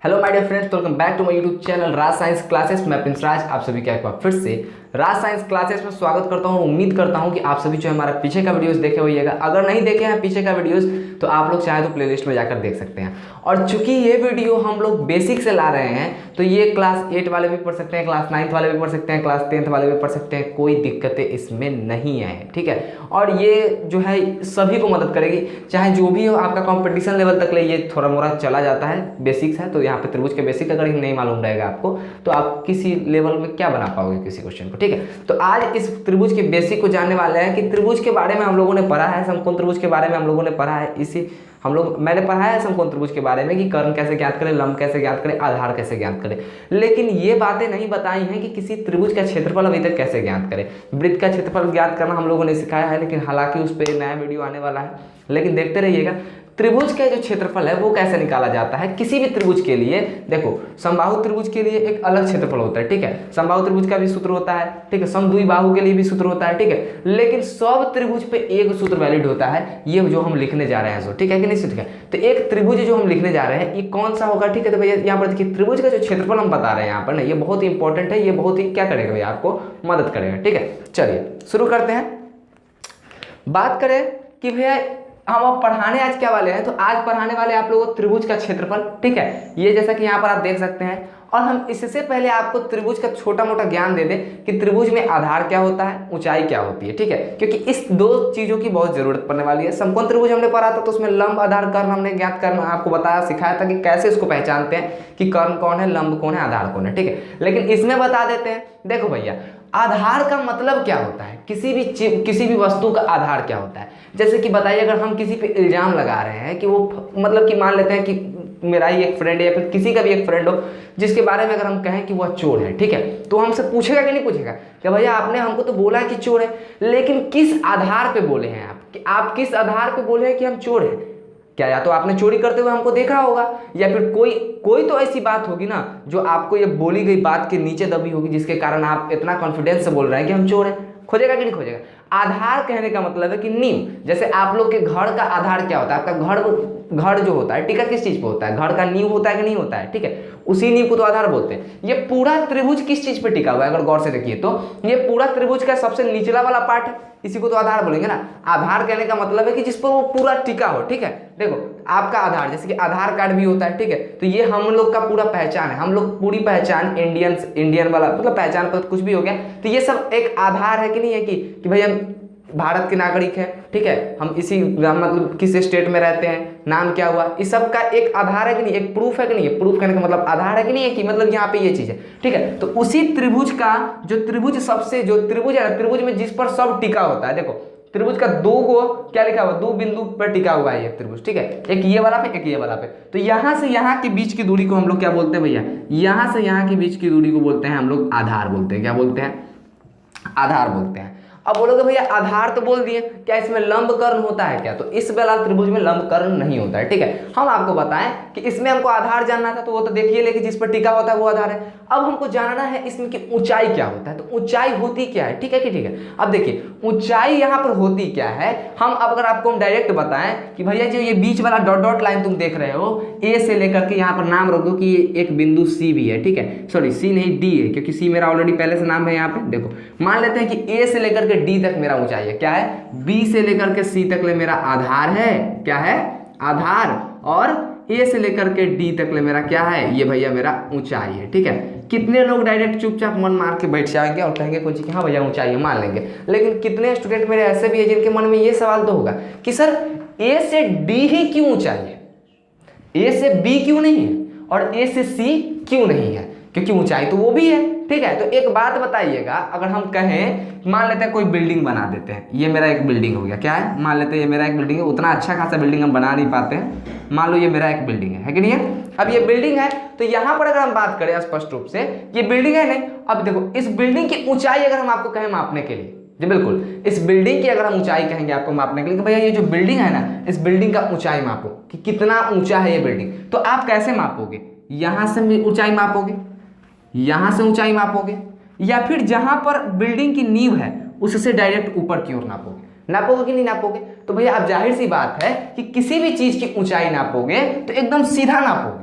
Hello my dear friends, welcome back to my YouTube channel Raj science classes. मैं प्रिंस राज आप सभी का एक बार फिर से राज साइंस क्लासेस में स्वागत करता हूं। उम्मीद करता हूं कि आप सभी जो हमारा पीछे का वीडियोस देखे होइएगा। अगर नहीं देखे हैं पीछे का वीडियोस तो आप लोग चाहे तो प्लेलिस्ट में जाकर देख सकते हैं। और चूंकि ये वीडियो हम लोग बेसिक से ला रहे हैं तो ये क्लास 8 वाले भी पढ़ सकते हैं, क्लास 9th वाले भी पढ़ सकते हैं, क्लास 10th वाले भी पढ़ सकते हैं। कोई दिक्कतें इसमें नहीं है, ठीक है। और ये जो है सभी को मदद करेगी, चाहे जो भी हो। आपका कॉम्पिटिशन लेवल तक ले ये थोड़ा मोड़ा चला जाता है, बेसिक्स है। तो यहाँ पे त्रिभुज के बेसिक अगर नहीं मालूम रहेगा आपको तो आप किसी लेवल में क्या बना पाओगे किसी क्वेश्चन को, ठीक है। तो आज इस त्रिभुज के बेसिक को जानने वाले हैं कि त्रिभुज के बारे में हम लोगों ने पढ़ा है, समकोण त्रिभुज के बारे में हम लोगों ने पढ़ा है। मैंने पढ़ा है समकोण त्रिभुज के बारे में कि कर्ण कैसे ज्ञात करें, लंब कैसे ज्ञात करें, आधार कैसे ज्ञात करें। लेकिन ये बातें नहीं बताई हैं कि किसी त्रिभुज का क्षेत्रफल अभी तक कैसे ज्ञात करें। वृत्त का क्षेत्रफल ज्ञात करना हम लोगों ने सिखाया है, लेकिन हालांकि उस पर नया वीडियो आने वाला है। लेकिन देखते रहिएगा त्रिभुज का जो क्षेत्रफल है वो कैसे निकाला जाता है किसी भी त्रिभुज के लिए। देखो, समबाहु त्रिभुज के लिए एक अलग क्षेत्रफल होता है, ठीक है। समबाहु त्रिभुज का भी सूत्र होता है, ठीक है। समद्विबाहु के लिए भी सूत्र होता है, ठीक है। लेकिन सब त्रिभुज पे एक सूत्र वैलिड होता है, ये जो हम लिखने जा रहे हैं सो, ठीक है कि नहीं, ठीक है। तो एक त्रिभुज जो हम लिखने जा रहे हैं ये कौन सा होगा, ठीक है। तो भैया यहाँ पर देखिए त्रिभुज का जो क्षेत्रफल हम बता रहे हैं यहाँ पर ना, ये बहुत ही इंपॉर्टेंट है। ये बहुत ही क्या करेगा भैया, आपको मदद करेगा, ठीक है। चलिए शुरू करते हैं। बात करें कि भैया हम अब पढ़ाने आज क्या वाले हैं, तो आज पढ़ाने वाले आप लोगों को त्रिभुज का क्षेत्रफल, ठीक है। ये जैसा कि यहाँ पर आप देख सकते हैं। और हम इससे पहले आपको त्रिभुज का छोटा मोटा ज्ञान दे दें कि त्रिभुज में आधार क्या होता है, ऊंचाई क्या होती है, ठीक है। क्योंकि इस दो चीजों की बहुत जरूरत पड़ने वाली है। समकोण त्रिभुज हमने पढ़ा था तो उसमें लंब आधार कर्ण हमने ज्ञात करना आपको बताया, सिखाया था कि कैसे इसको पहचानते हैं कि कर्ण कौन है, लंब कौन है, आधार कौन है, ठीक है। लेकिन इसमें बता देते हैं। देखो भैया, आधार का मतलब क्या होता है, किसी भी वस्तु का आधार क्या होता है। जैसे कि बताइए, अगर हम किसी पे इल्जाम लगा रहे हैं कि वो मतलब कि मान लेते हैं कि मेरा ही एक फ्रेंड है या फिर किसी का भी एक फ्रेंड हो जिसके बारे में अगर हम कहें कि वह चोर है, ठीक है। तो हमसे पूछेगा कि नहीं पूछेगा कि भैया आपने हमको तो बोला कि चोर है, लेकिन किस आधार पे बोले हैं आप, कि आप किस आधार पे बोले हैं कि हम चोर हैं। क्या या तो आपने चोरी करते हुए हमको देखा होगा, या फिर कोई तो ऐसी बात होगी ना जो आपको ये बोली गई बात के नीचे दबी होगी, जिसके कारण आप इतना कॉन्फिडेंस से बोल रहे हैं कि हम चोर हैं। खोजेगा कि नहीं खोजेगा। आधार कहने का मतलब है कि नींव। जैसे आप लोग के घर का आधार क्या होता है, आपका घर जो होता है टिका किस चीज पे होता है, घर का नींव होता है कि नहीं होता है, ठीक है। उसी नींव को तो आधार बोलते हैं। ये पूरा त्रिभुज किस चीज पे टिका हुआ है, अगर गौर से देखिए तो ये पूरा त्रिभुज का सबसे निचला वाला पार्ट है, इसी को तो आधार बोलेंगे ना। आधार कहने का मतलब है कि जिस पर वो पूरा टिका हो, ठीक है। देखो आपका आधार, जैसे कि आधार कार्ड भी होता है, ठीक है। तो ये हम लोग का पूरा पहचान है, हम लोग पूरी पहचान इंडियन वाला मतलब पहचान पर कुछ भी हो गया तो ये सब एक आधार है कि नहीं है कि भाई हम भारत के नागरिक हैं, ठीक है। हम इसी मतलब किस स्टेट में रहते हैं, नाम क्या हुआ, इस सब का एक आधार है कि नहीं, एक प्रूफ है कि नहीं। प्रूफ कहने का मतलब आधार है कि नहीं है कि मतलब यहाँ पे ये चीज है, ठीक है। तो उसी त्रिभुज का जो त्रिभुज है ना, त्रिभुज में जिस पर सब टिका होता है। देखो त्रिभुज का दो को क्या लिखा हुआ, दो बिंदु पर टिका हुआ है ये त्रिभुज, ठीक है। एक ये वाला पे, एक ये वाला पे। तो यहाँ से यहाँ के बीच की दूरी को हम लोग क्या बोलते हैं भैया, यहाँ से यहाँ के बीच की दूरी को बोलते हैं हम लोग आधार बोलते हैं। क्या बोलते हैं, आधार बोलते हैं। अब बोलोगे भैया आधार तो बोल दिए, क्या इसमें लंब कर्ण होता है क्या, तो इस वाला त्रिभुज में लंब कर्ण नहीं होता है, ठीक है। हम आपको बताएं कि इसमें हमको आधार जानना था तो वो तो देखिए, लेकिन जिस पर टिका होता है वो आधार है। अब हमको जानना है इसमें कि ऊंचाई क्या होता है, तो ऊंचाई होती क्या है, ठीक है कि ठीक है। अब देखिए ऊंचाई यहाँ पर होती क्या है, हम अगर आपको हम डायरेक्ट बताएं कि भैया जो ये बीच वाला डॉट डॉट लाइन तुम देख रहे हो, ए से लेकर के यहाँ पर नाम रख दो कि एक बिंदु सी भी है, ठीक है। सॉरी सी नहीं डी है, क्योंकि सी मेरा ऑलरेडी पहले से नाम है यहाँ पे। देखो मान लेते हैं कि ए से लेकर डी तक मेरा ऊंचाई है, क्या है, बी से लेकर के सी तक ले मेरा आधार है, क्या है, आधार। और ए से लेकर के डी तक ले मेरा क्या है, ये भैया मेरा ऊंचाई है, ठीक है। कितने लोग डायरेक्ट चुपचाप मन मार के बैठ जाएंगे और कहेंगे कुछ कि हाँ भैया ऊंचाई है, मान लेंगे। लेकिन कितने स्टूडेंट मेरे ऐसे भी है जिनके मन में ये सवाल तो होगा कि सर ए से डी ही क्यों ऊंचाई है, ए से बी क्यों नहीं है, और ए से सी क्यों नहीं है, क्योंकि ऊंचाई तो वो भी है, ठीक है। तो एक बात बताइएगा, अगर हम कहें मान लेते हैं कोई बिल्डिंग बना देते हैं, ये मेरा एक बिल्डिंग हो गया, क्या है, मान लेते हैं ये मेरा एक बिल्डिंग है। उतना अच्छा खासा बिल्डिंग हम बना नहीं पाते हैं, मान लो ये मेरा एक बिल्डिंग है कि नहीं है। अब ये बिल्डिंग है तो यहाँ पर अगर हम बात करें स्पष्ट रूप से ये बिल्डिंग है नहीं। अब देखो इस बिल्डिंग की ऊंचाई अगर हम आपको कहें मापने के लिए, जी बिल्कुल, इस बिल्डिंग की अगर हम ऊंचाई कहेंगे आपको मापने के लिए कि भैया ये जो बिल्डिंग है ना, इस बिल्डिंग का ऊंचाई मापो कि कितना ऊंचा है ये बिल्डिंग, तो आप कैसे मापोगे, यहां से ऊंचाई मापोगे, यहां से ऊंचाई मापोगे, या फिर जहां पर बिल्डिंग की नींव है उससे डायरेक्ट ऊपर की ओर नापोगे कि नहीं नापोगे। तो भैया अब जाहिर सी बात है कि किसी भी चीज की ऊंचाई नापोगे तो एकदम सीधा नापोगे,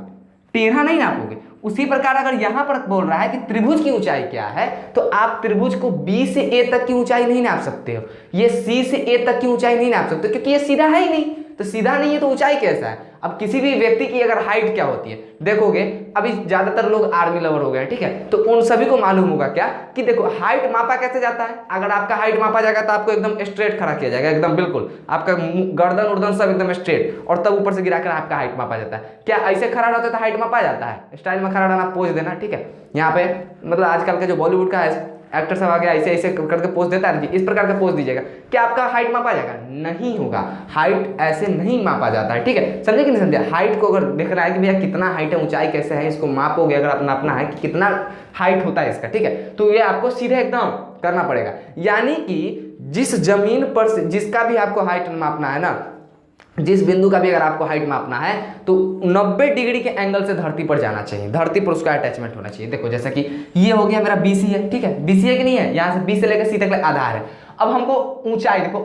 टेढ़ा नहीं नापोगे। उसी प्रकार अगर यहाँ पर बोल रहा है कि त्रिभुज की ऊंचाई क्या है, तो आप त्रिभुज को बी से ए तक की ऊंचाई नहीं नाप सकते हो, ये सी से ए तक की ऊंचाई नहीं नाप सकते, क्योंकि ये सीधा है ही नहीं। तो सीधा नहीं है तो ऊंचाई कैसा है। अब किसी भी व्यक्ति की अगर हाइट क्या होती है देखोगे, अभी ज्यादातर लोग आर्मी लवर हो गए, ठीक है, तो उन सभी को मालूम होगा क्या कि देखो हाइट मापा कैसे जाता है। अगर आपका हाइट मापा जाएगा तो आपको एकदम स्ट्रेट खड़ा किया जाएगा, एकदम बिल्कुल आपका गर्दन उर्दन सब एकदम स्ट्रेट, और तब ऊपर से गिराकर आपका हाइट मापा जाता है। क्या ऐसे खड़ा रहता है तो हाइट मापा जाता है? स्टाइल में खड़ा रहना, पोज देना, ठीक है। यहाँ पे मतलब आजकल का जो बॉलीवुड का है एक्टर सब आ गया, ऐसे ऐसे करके पोज देता है, इस प्रकार का पोज दीजिएगा, क्या आपका हाइट मापा जाएगा? नहीं होगा, हाइट ऐसे नहीं मापा जाता है, ठीक है। समझे कि नहीं समझे? हाइट को अगर देख रहा है कि भैया कितना हाइट है, ऊंचाई कैसे है, इसको मापोगे अगर आप नापना है कि कितना हाइट होता है इसका, ठीक है, तो ये आपको सीधे एकदम करना पड़ेगा। यानी कि जिस जमीन पर से जिसका भी आपको हाइट मापना है ना, जिस बिंदु का भी अगर आपको हाइट मापना है तो 90 डिग्री के एंगल से धरती पर जाना चाहिए, धरती पर उसका अटैचमेंट होना चाहिए। देखो जैसा कि ये हो गया मेरा बीसी है, ठीक है, बीसी है कि नहीं है, यहाँ से बी से लेकर सी तक आधार है। अब हमको ऊंचाई देखो,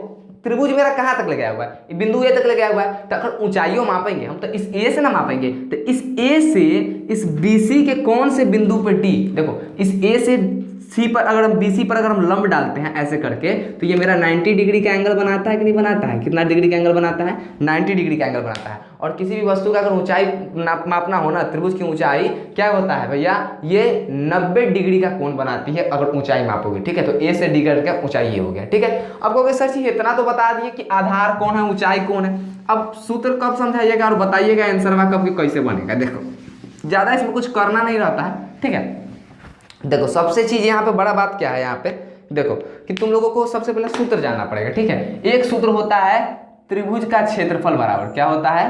त्रिभुज मेरा कहाँ तक ले गया हुआ है, बिंदु ए तक ले गया हुआ है, तो अगर ऊंचाइयों मापेंगे हम तो इस ए से ना मापेंगे, तो इस ए से इस बीसी के कौन से बिंदु पर डी, देखो इस ए से सी पर अगर हम बीसी पर अगर हम लंब डालते हैं ऐसे करके, तो ये मेरा 90 डिग्री का एंगल बनाता है कि नहीं बनाता है? कितना डिग्री का एंगल बनाता है? 90 डिग्री का एंगल बनाता है। और किसी भी वस्तु का अगर ऊंचाई मापना हो ना, त्रिभुज की ऊंचाई क्या होता है भैया, ये 90 डिग्री का कोण बनाती है अगर ऊंचाई मापोगे, ठीक है। तो ए से डी करके ऊंचाई ये हो गया, ठीक है। अब कहोगे सर जी इतना तो बता दिए कि आधार कौन है, ऊंचाई कौन है, अब सूत्र कब समझाइएगा और बताइएगा आंसर में कब कैसे बनेगा। देखो ज़्यादा इसमें कुछ करना नहीं रहता है, ठीक है। देखो सबसे चीज यहाँ पे बड़ा बात क्या है, यहाँ पे देखो कि तुम लोगों को सबसे पहले सूत्र जानना पड़ेगा, ठीक है। एक सूत्र होता है त्रिभुज का क्षेत्रफल बराबर, क्या होता है?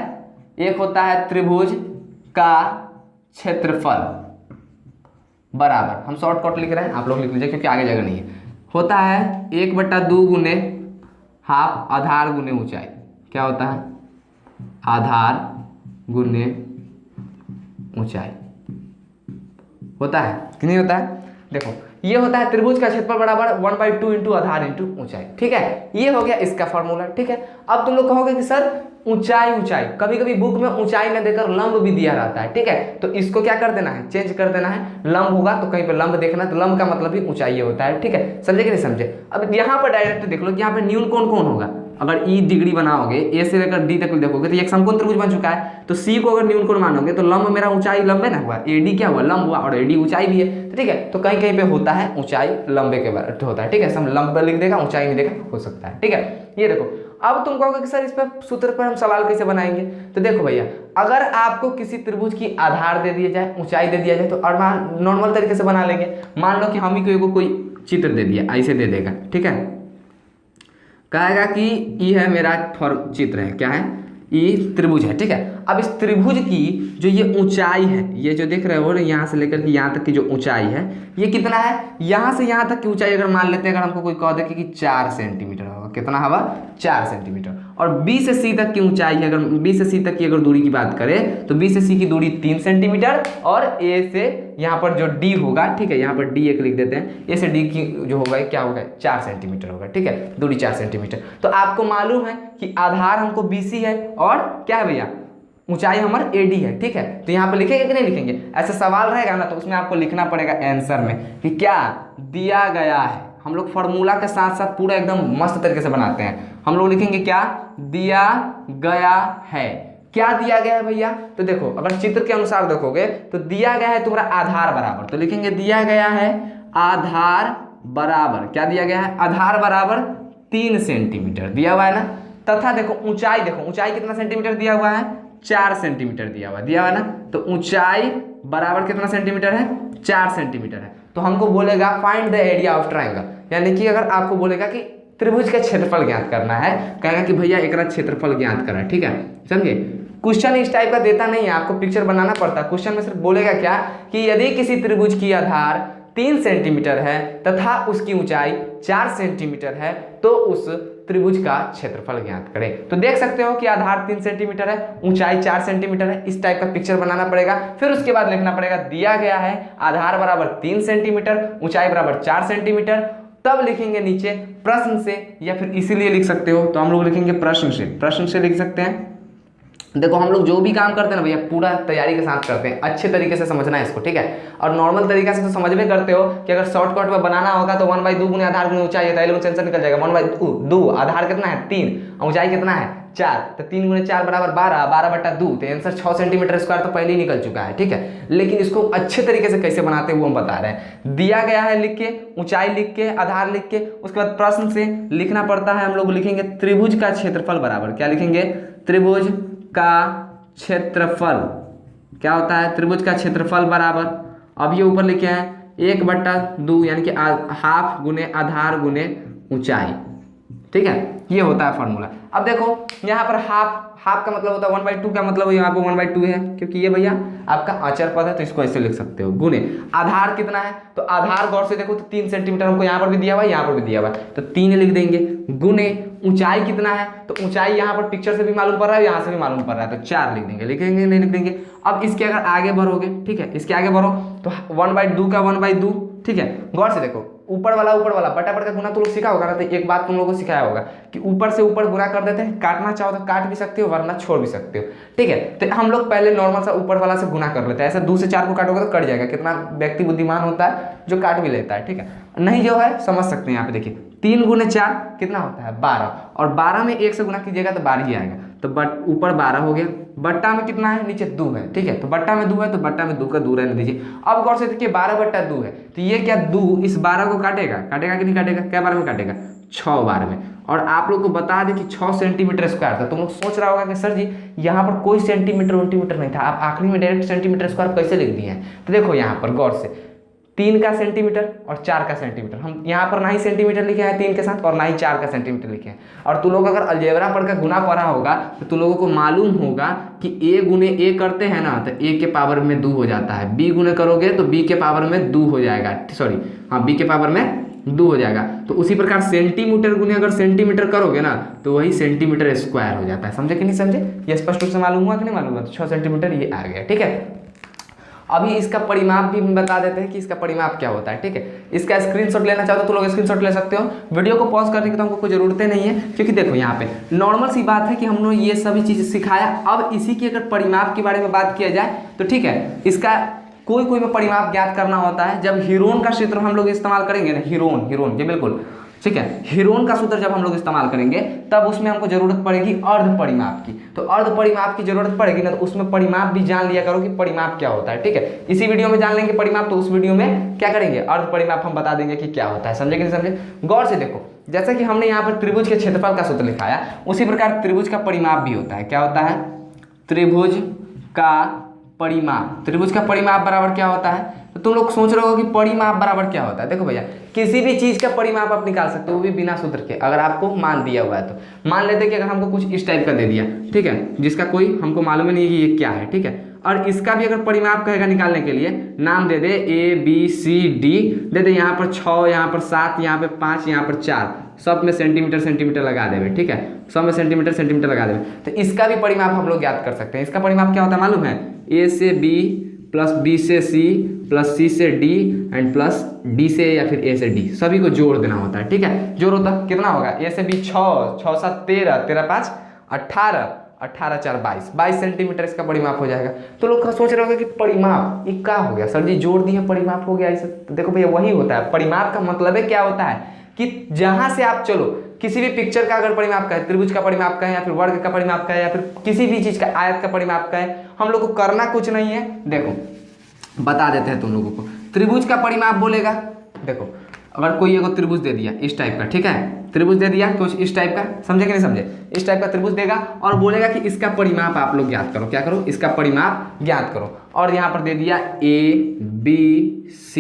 एक होता है त्रिभुज का क्षेत्रफल बराबर, हम शॉर्टकट लिख रहे हैं, आप लोग लिख लीजिए क्योंकि आगे जगह नहीं है, होता है 1/2 गुने हाफ आधार गुने ऊंचाई। क्या होता है? आधार गुने ऊंचाई होता है कि नहीं होता है? देखो ये होता है त्रिभुज का क्षेत्रफल बराबर 1/2 इंटू आधार इंटू ऊंचाई, ठीक है। ये हो गया इसका फॉर्मूला, ठीक है। अब तुम लोग कहोगे कि सर ऊंचाई, कभी कभी बुक में ऊंचाई न देकर लंब भी दिया रहता है, ठीक है, तो इसको क्या कर देना है, चेंज कर देना है। लंब होगा तो कहीं पे लंब देखना, तो लंब का मतलब भी ऊंचाई होता है, ठीक है। समझे कि नहीं समझे? अब यहाँ पर डायरेक्ट देख लो कि यहाँ पे न्यून कौन कौन होगा। अगर ई डिग्री बनाओगे ए से लेकर डी तक देखोगे तो एक समकोण त्रिभुज बन चुका है, तो सी को अगर न्यून कोण मानोगे तो लंब मेरा ऊंचाई लंबे ना हुआ, एडी क्या हुआ, लंब हुआ, और एडी ऊंचाई भी है, तो ठीक है। तो कहीं कहीं पे होता है ऊंचाई लंबे के बारे होता है, ठीक है। सब लंबा लिख देगा, ऊंचाई नहीं देगा, हो सकता है, ठीक है। ये देखो अब तुम कहोगे कि सर इस पर सूत्र पर हम सवाल कैसे बनाएंगे, तो देखो भैया अगर आपको किसी त्रिभुज की आधार दे दिया जाए, ऊंचाई दे दिया जाए, तो नॉर्मल तरीके से बना लेंगे। मान लो कि हम ही को कोई चित्र दे दिया, ऐसे दे देगा, ठीक है, कहेगा कि ये है मेरा चित्र है, क्या है, ये त्रिभुज है, ठीक है। अब इस त्रिभुज की जो ये ऊंचाई है, ये जो देख रहे हो ना, यहाँ से लेकर के यहाँ तक की जो ऊंचाई है ये कितना है, यहाँ से यहाँ तक की ऊंचाई अगर मान लेते हैं, अगर हमको कोई कह दे कि 4 सेंटीमीटर होगा, कितना होगा, 4 सेंटीमीटर। और बी से सी तक की ऊंचाई है, अगर बी से सी तक की अगर दूरी की बात करें तो बी से सी की दूरी 3 सेंटीमीटर, और ए से यहाँ पर जो डी होगा, ठीक है, यहाँ पर डी एक लिख देते हैं, ए से डी की जो होगा क्या होगा, 4 सेंटीमीटर होगा, ठीक है, दूरी 4 सेंटीमीटर। तो आपको मालूम है कि आधार हमको बीसी है और क्या है भैया, ऊंचाई हमारा एडी है, ठीक है। तो यहाँ पे लिखेंगे कि नहीं लिखेंगे? ऐसा सवाल रहेगा ना तो उसमें आपको लिखना पड़ेगा आंसर में कि क्या दिया गया है। हम लोग फार्मूला के साथ साथ पूरा एकदम मस्त तरीके से बनाते हैं। हम लोग लिखेंगे क्या दिया गया है, क्या दिया गया है भैया, तो देखो अगर चित्र के अनुसार देखोगे तो दिया गया है तुम्हारा आधार बराबर, तो लिखेंगे दिया गया है आधार बराबर, क्या दिया गया है, आधार बराबर 3 सेंटीमीटर दिया हुआ है ना, तथा देखो ऊंचाई, देखो ऊंचाई कितना सेंटीमीटर दिया हुआ है, 4 सेंटीमीटर दिया हुआ है ना, तो ऊंचाई बराबर कितना सेंटीमीटर है, 4 सेंटीमीटर है। तो हमको बोलेगा find the area of triangle, यानी कि अगर आपको बोलेगा कि त्रिभुज का क्षेत्रफल ज्ञात करना है, कहेगा कि भैया एक क्षेत्रफल ज्ञात करा, ठीक है, समझे। क्वेश्चन इस टाइप का देता नहीं है, आपको पिक्चर बनाना पड़ता है। क्वेश्चन में सिर्फ बोलेगा क्या कि यदि किसी त्रिभुज की आधार 3 सेंटीमीटर है तथा उसकी ऊंचाई 4 सेंटीमीटर है तो उस त्रिभुज का क्षेत्रफल ज्ञात करें। तो देख सकते हो कि आधार 3 सेंटीमीटर है, ऊंचाई 4 सेंटीमीटर है, इस टाइप का पिक्चर बनाना पड़ेगा। फिर उसके बाद लिखना पड़ेगा दिया गया है आधार बराबर 3 सेंटीमीटर, ऊंचाई बराबर 4 सेंटीमीटर, तब लिखेंगे नीचे प्रश्न से, या फिर इसीलिए लिख सकते हो तो हम लोग लिखेंगे प्रश्न से लिख सकते हैं। देखो हम लोग जो भी काम करते हैं ना भैया पूरा तैयारी के साथ करते हैं, अच्छे तरीके से समझना है इसको, ठीक है। और नॉर्मल तरीके से तो समझ में करते हो कि अगर शॉर्टकट में बनाना होगा तो 1/2 गुने आधार गुने ऊंचाई है, तो सेंसर निकल जाएगा। 1/2 आधार कितना है 3, ऊंचाई कितना है 4, तो 3 गुने 4 बराबर 12, 12/2, तो आंसर 6 सेंटीमीटर स्क्वायर तो पहले ही निकल चुका है, ठीक है। लेकिन इसको अच्छे तरीके से कैसे बनाते हैं वो हम बता रहे हैं। दिया गया है लिख के, ऊंचाई लिख के, आधार लिख के, उसके बाद प्रश्न से लिखना पड़ता है, हम लोग लिखेंगे त्रिभुज का क्षेत्रफल बराबर, क्या लिखेंगे, त्रिभुज का क्षेत्रफल, क्या होता है, त्रिभुज का क्षेत्रफल बराबर, अब ये ऊपर लिखे हैं 1/2 यानी कि हाफ गुने आधार गुने ऊंचाई, ठीक है, ये होता है फॉर्मूला। अब देखो यहाँ पर हाफ का मतलब होता है 1/2 का मतलब यहाँ पर 1/2 है, क्योंकि ये भैया आपका अचर पद है तो इसको ऐसे लिख सकते हो, गुने आधार कितना है, तो आधार गौर से देखो तो 3 सेंटीमीटर हमको यहाँ पर भी दिया हुआ है, यहाँ पर भी दिया हुआ है, तो 3 लिख देंगे, गुने ऊंचाई कितना है, तो ऊंचाई यहाँ पर पिक्चर से भी मालूम पड़ रहा है, यहाँ से भी मालूम पड़ रहा है, तो 4 लिख देंगे, लिखेंगे नहीं लिख देंगे। अब इसके अगर आगे बढ़ोगे, ठीक है, इसके आगे बढ़ो तो 1/2 का 1/2, ठीक है, गौर से देखो ऊपर वाला बटा का गुना तुम लोग सीखा होगा ना, तो एक बात तुम लोगों को सिखाया होगा कि ऊपर से ऊपर गुना कर देते हैं, काटना चाहो तो काट भी सकते हो वरना छोड़ भी सकते हो, ठीक है। तो हम लोग पहले नॉर्मल सा ऊपर वाला से गुना कर लेते हैं, ऐसा 2 से 4 को काटोगे तो कट जाएगा, कितना व्यक्ति बुद्धिमान होता है जो काट भी लेता है, ठीक है, नहीं जो है समझ सकते हैं। यहाँ पे देखिए 3 गुने 4 कितना होता है 12, और 12 में 1 से गुना कीजिएगा तो 12 ही आएगा, तो ऊपर 12 हो गया, बट्टा में कितना है नीचे 2 है, ठीक है, तो बट्टा में 2 है तो बट्टा में 2 का 2 रहने दीजिए। अब गौर से देखिए 12/2 है, तो ये क्या 2 इस 12 को काटेगा कि नहीं काटेगा, क्या बार में काटेगा 6 बार में। और आप लोग को बता दें कि 6 सेंटीमीटर स्क्वायर था, तुम लोग सोच रहा होगा कि सर जी यहाँ पर कोई सेंटीमीटर नहीं था, आप आखिरी में डायरेक्ट सेंटीमीटर स्क्वायर कैसे लिख दिए हैं। तो देखो यहाँ पर गौर से 3 का सेंटीमीटर और 4 का सेंटीमीटर, हम यहाँ पर ना ही सेंटीमीटर लिखे हैं 3 के साथ और ना ही 4 का सेंटीमीटर लिखे हैं। और तू लोग अगर अलजेब्रा पढ़कर गुना पढ़ा होगा तो तू लोगों को मालूम होगा कि a गुने a करते हैं ना तो a के पावर में 2 हो जाता है, b गुने करोगे तो b के पावर में 2 हो जाएगा, सॉरी हाँ b के पावर में 2 हो जाएगा। तो उसी प्रकार सेंटीमीटर गुने अगर सेंटीमीटर करोगे ना तो वही सेंटीमीटर स्क्वायर हो जाता है, समझे कि नहीं समझे, ये स्पष्ट रूप से मालूम हुआ कि नहीं मालूम हुआ, तो 6 सेंटीमीटर ये आ गया, ठीक है। अभी इसका परिमाप भी हम बता देते हैं कि इसका परिमाप क्या होता है, ठीक है। इसका स्क्रीनशॉट लेना चाहो तो लोग स्क्रीनशॉट ले सकते हो, वीडियो को पॉज करने की तो हमको कोई जरूरत नहीं है, क्योंकि देखो यहाँ पे नॉर्मल सी बात है कि हमने ये सभी चीज़ सिखाया। अब इसी की अगर परिमाप के बारे में बात किया जाए तो ठीक है, इसका कोई में परिमाप ज्ञात करना होता है। जब हीरोन का सूत्र हम लोग इस्तेमाल करेंगे ना, हीरोन ये बिल्कुल ठीक है, हीरोन का सूत्र जब हम लोग इस्तेमाल करेंगे तब उसमें हमको जरूरत पड़ेगी अर्ध परिमाप की। तो अर्ध परिमाप की जरूरत पड़ेगी ना, तो उसमें परिमाप भी जान लिया करो कि परिमाप क्या होता है, ठीक है। इसी वीडियो में जान लेंगे परिमाप, तो उस वीडियो में क्या करेंगे, अर्ध परिमाप हम बता देंगे कि क्या होता है, समझे कि नहीं समझे। गौर से देखो, जैसा कि हमने यहाँ पर त्रिभुज के क्षेत्रफल का सूत्र लिखाया, उसी प्रकार त्रिभुज का परिमाप भी होता है। क्या होता है, त्रिभुज का परिमाप। त्रिभुज का परिमाप बराबर क्या होता है, तो तुम लोग सोच रहे हो कि परिमाप बराबर क्या होता है। देखो भैया, किसी भी चीज का परिमाप आप निकाल सकते हो, वो भी बिना सूत्र के, अगर आपको मान दिया हुआ है तो। मान लेते कि अगर हमको कुछ इस टाइप का दे दिया, ठीक है, जिसका कोई हमको मालूम ही नहीं कि ये क्या है, ठीक है, और इसका भी अगर परिमाप कहेगा निकालने के लिए, नाम दे दे ABCD, दे दे यहाँ पर 6, यहाँ पर 7, यहाँ पे 5, यहाँ पर 4, सब में सेंटीमीटर लगा देवे, ठीक है, सब में सेंटीमीटर लगा देवे, तो इसका भी परिमाप हम लोग ज्ञात कर सकते हैं। इसका परिमाप क्या होता है मालूम है, A से B प्लस B से C प्लस C से D एंड प्लस D से या फिर A से D, सभी को जोड़ देना होता है, ठीक है। जोड़ होता कितना होगा, A से B 6, 6 7 13, 13 5 18, 18 4 22 सेंटीमीटर इसका परिमाप हो जाएगा। तो लोग सोच रहे होंगे कि परिमाप ये क्या हो गया सर जी, जोड़ दिए परिमाप हो गया ऐसे। तो देखो भैया, वही होता है परिमाप का मतलब है क्या होता है कि जहां से आप चलो, किसी भी पिक्चर का अगर परिमाप का है, त्रिभुज का परिमाप का है, या फिर वर्ग का परिमाप का है, या फिर किसी भी चीज का आयत का परिमाप का है, हम लोग को करना कुछ नहीं है। देखो बता देते हैं तुम लोगों को, त्रिभुज का परिमाप बोलेगा, देखो अगर कोई एगो त्रिभुज दे दिया इस टाइप का, ठीक है, त्रिभुज दे दिया कुछ इस टाइप का, समझे कि नहीं समझे, इस टाइप का त्रिभुज देगा और बोलेगा कि इसका परिमाप आप लोग ज्ञात करो। क्या करो, इसका परिमाप ज्ञात करो, और यहाँ पर दे दिया ABC।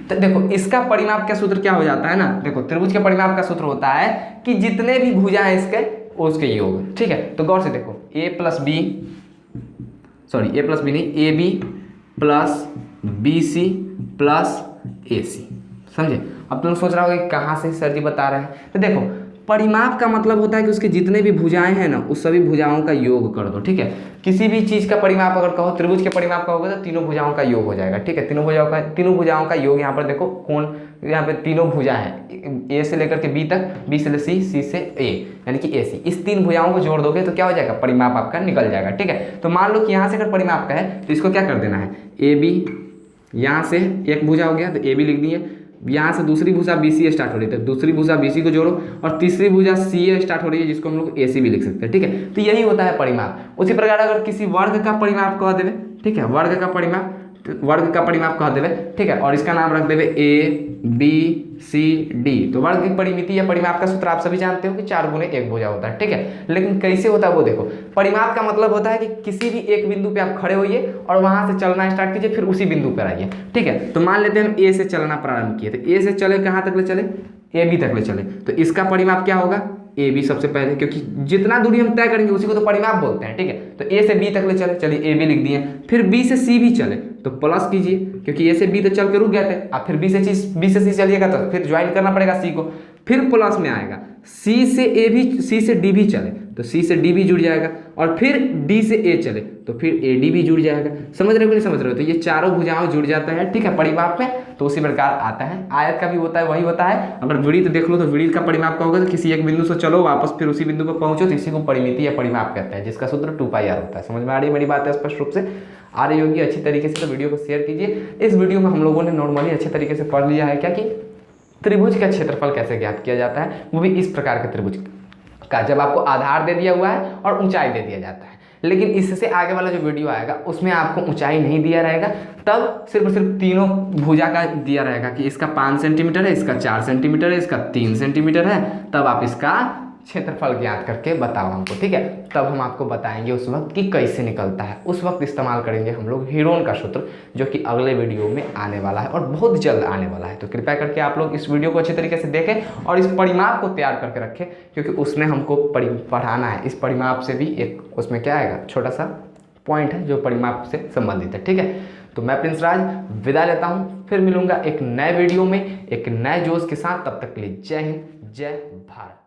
तो देखो इसका परिमाप का सूत्र क्या हो जाता है ना, देखो त्रिभुज के परिमाप का सूत्र होता है कि जितने भी भुजा हैं इसके उसके योग, ठीक है। तो गौर से देखो A प्लस B नहीं, AB plus BC plus AC, समझे। अब तुम सोच रहा होगा कि कहाँ से सर जी बता रहे हैं, तो देखो परिमाप का मतलब होता है कि उसके जितने भी भुजाएं हैं ना उस सभी भुजाओं का योग कर दो, ठीक है। किसी भी चीज़ का परिमाप अगर कहो, त्रिभुज के परिमाप का होगा तो तीनों भुजाओं का योग हो जाएगा, ठीक है। तीनों भुजाओं का योग यहाँ पर देखो, कौन यहाँ पे तीनों भुजा है, ए से लेकर के बी तक, बी से सी, सी से ए, यानी कि ए सी, इस तीन भुजाओं को जोड़ दोगे तो क्या हो जाएगा, परिमाप आपका निकल जाएगा, ठीक है। तो मान लो कि यहाँ से अगर परिमाप का है तो इसको क्या कर देना है, ए बी, यहाँ से एक भुजा हो गया तो ए बी लिख दिए, यहाँ से दूसरी भुजा बी सी स्टार्ट हो रही है तो दूसरी भुजा बी सी को जोड़ो, और तीसरी भुजा सी ए स्टार्ट हो रही है जिसको हम लोग ए सी भी लिख सकते हैं, ठीक है। तो यही होता है परिमाप। उसी प्रकार अगर किसी वर्ग का परिमाप कह देवे, ठीक है, वर्ग का परिमाप कह देवे, ठीक है, और इसका नाम रख देवे ए बी सी डी। तो वर्ग की परिमिति या परिमाप का सूत्र आप सभी जानते हो कि 4 गुणे 1 भुजा होता है, ठीक है। लेकिन कैसे होता है वो देखो, परिमाप का मतलब होता है कि किसी भी एक बिंदु पे आप खड़े होइए और वहां से चलना स्टार्ट कीजिए, फिर उसी बिंदु पर आइए, ठीक है। तो मान लेते हैं हम ए से चलना प्रारंभ किए, तो ए से चले कहाँ तक ले चले, ए बी तक ले चले, तो इसका परिमाप क्या होगा, ए बी सबसे पहले, क्योंकि जितना दूरी हम तय करेंगे उसी को तो परिमाप बोलते हैं, ठीक है। तो ए से बी तक ले चले, चलिए ए बी लिख दिए, फिर बी से सी भी चले तो प्लस कीजिए, क्योंकि ए से बी तो चल के रुक गए थे, अब फिर बी से सी चलिएगा तो फिर ज्वाइन करना पड़ेगा सी को, फिर प्लस में आएगा, सी से ए भी, सी से डी भी चले तो सी से डी भी जुड़ जाएगा, और फिर डी से ए चले तो फिर ए डी भी जुड़ जाएगा। समझ रहे हो नहीं समझ रहे हो, तो ये चारों भुजाएं जुड़ जाता है, ठीक है, परिमाप में। तो उसी प्रकार आता है, आयत का भी होता है, वही होता है। अगर वृत्त देख लो तो वृत्त का परिमाप का होगा तो किसी एक बिंदु से चलो वापस फिर उसी बिंदु पर पहुंचो, तो इसी को परिमिति या परिमाप कहते हैं, जिसका सूत्र 2πr होता है। समझ में आ रही है मेरी बात है स्पष्ट रूप से, आ रही होगी अच्छी तरीके से। तो वीडियो को शेयर कीजिए। इस वीडियो में हम लोगों ने नॉर्मली अच्छे तरीके से पढ़ लिया है क्या कि त्रिभुज का क्षेत्रफल कैसे ज्ञात किया जाता है, वो भी इस प्रकार के त्रिभुज का, जब आपको आधार दे दिया हुआ है और ऊंचाई दे दिया जाता है। लेकिन इससे आगे वाला जो वीडियो आएगा उसमें आपको ऊंचाई नहीं दिया रहेगा, तब सिर्फ और सिर्फ तीनों भुजा का दिया रहेगा कि इसका 5 सेंटीमीटर है, इसका 4 सेंटीमीटर है, इसका 3 सेंटीमीटर है, तब आप इसका क्षेत्रफल ज्ञात करके बताओ हमको, ठीक है। तब हम आपको बताएंगे उस वक्त कि कैसे निकलता है, उस वक्त इस्तेमाल करेंगे हम लोग हीरोन का सूत्र, जो कि अगले वीडियो में आने वाला है और बहुत जल्द आने वाला है। तो कृपया करके आप लोग इस वीडियो को अच्छे तरीके से देखें और इस परिमाप को तैयार करके रखें, क्योंकि उसमें हमको पढ़ाना है। इस परिमाप से भी एक उसमें क्या आएगा, छोटा सा पॉइंट है जो परिमाप से संबंधित है, ठीक है। तो मैं प्रिंस राज विदा लेता हूँ, फिर मिलूंगा एक नए वीडियो में एक नए जोश के साथ। तब तक के लिए जय हिंद, जय भारत।